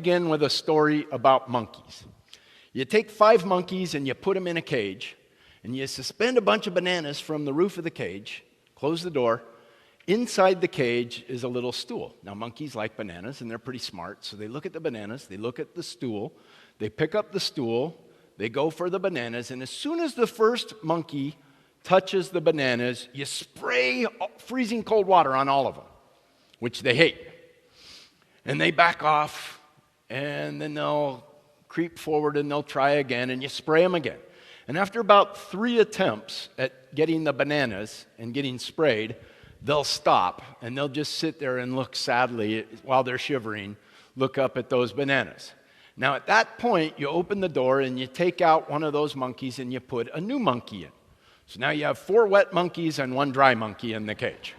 Begin with a story about monkeys. You take 5 monkeys and you put them in a cage, and you suspend a bunch of bananas from the roof of the cage, close the door. Inside the cage is a little stool. Now, monkeys like bananas, and they're pretty smart, so they look at the bananas, they look at the stool, they pick up the stool, they go for the bananas, and as soon as the first monkey touches the bananas, you spray freezing cold water on all of them, which they hate. And they back off, and then they'll creep forward and they'll try again, and you spray them again. And after about 3 attempts at getting the bananas and getting sprayed, they'll stop, and they'll just sit there and look sadly while they're shivering, look up at those bananas. Now, at that point, you open the door and you take out one of those monkeys and you put a new monkey in. So now you have 4 wet monkeys and 1 dry monkey in the cage.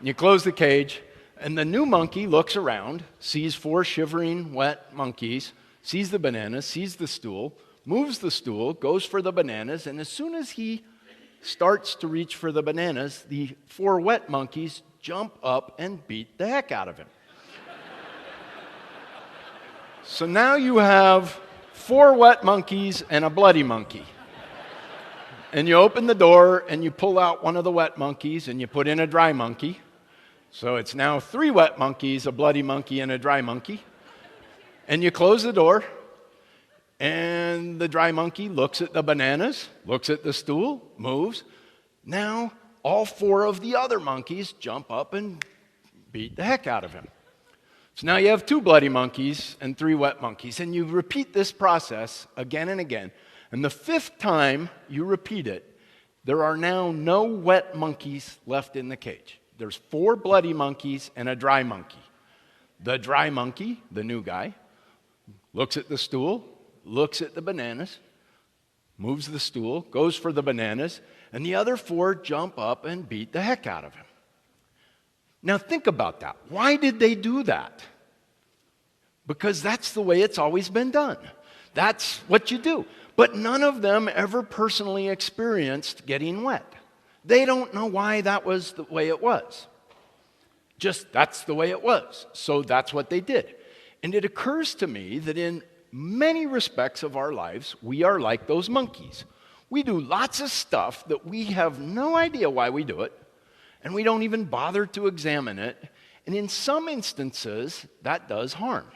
You close the cage, and the new monkey looks around, sees 4 shivering, wet monkeys, sees the bananas, sees the stool, moves the stool, goes for the bananas, and as soon as he starts to reach for the bananas, the 4 wet monkeys jump up and beat the heck out of him. So now you have 4 wet monkeys and a bloody monkey. And you open the door and you pull out one of the wet monkeys and you put in a dry monkey. So it's now 3 wet monkeys, a bloody monkey, and a dry monkey. And you close the door, and the dry monkey looks at the bananas, looks at the stool, moves. Now all 4 of the other monkeys jump up and beat the heck out of him. So now you have 2 bloody monkeys and 3 wet monkeys, and you repeat this process again and again. And the 5th time you repeat it, there are now no wet monkeys left in the cage. There's 4 bloody monkeys and a dry monkey. The dry monkey, the new guy, looks at the stool, looks at the bananas, moves the stool, goes for the bananas, and the other 4 jump up and beat the heck out of him. Now think about that. Why did they do that? Because that's the way it's always been done. That's what you do. But none of them ever personally experienced getting wet. They don't know why that was the way it was. Just that's the way it was. So that's what they did. And it occurs to me that in many respects of our lives, we are like those monkeys. We do lots of stuff that we have no idea why we do it, and we don't even bother to examine it. And in some instances, that does harm.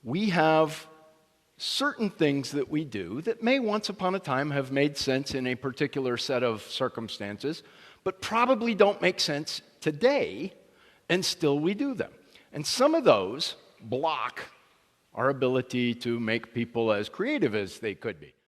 We have certain things that we do that may once upon a time have made sense in a particular set of circumstances, but probably don't make sense today, and still we do them. And some of those block our ability to make people as creative as they could be.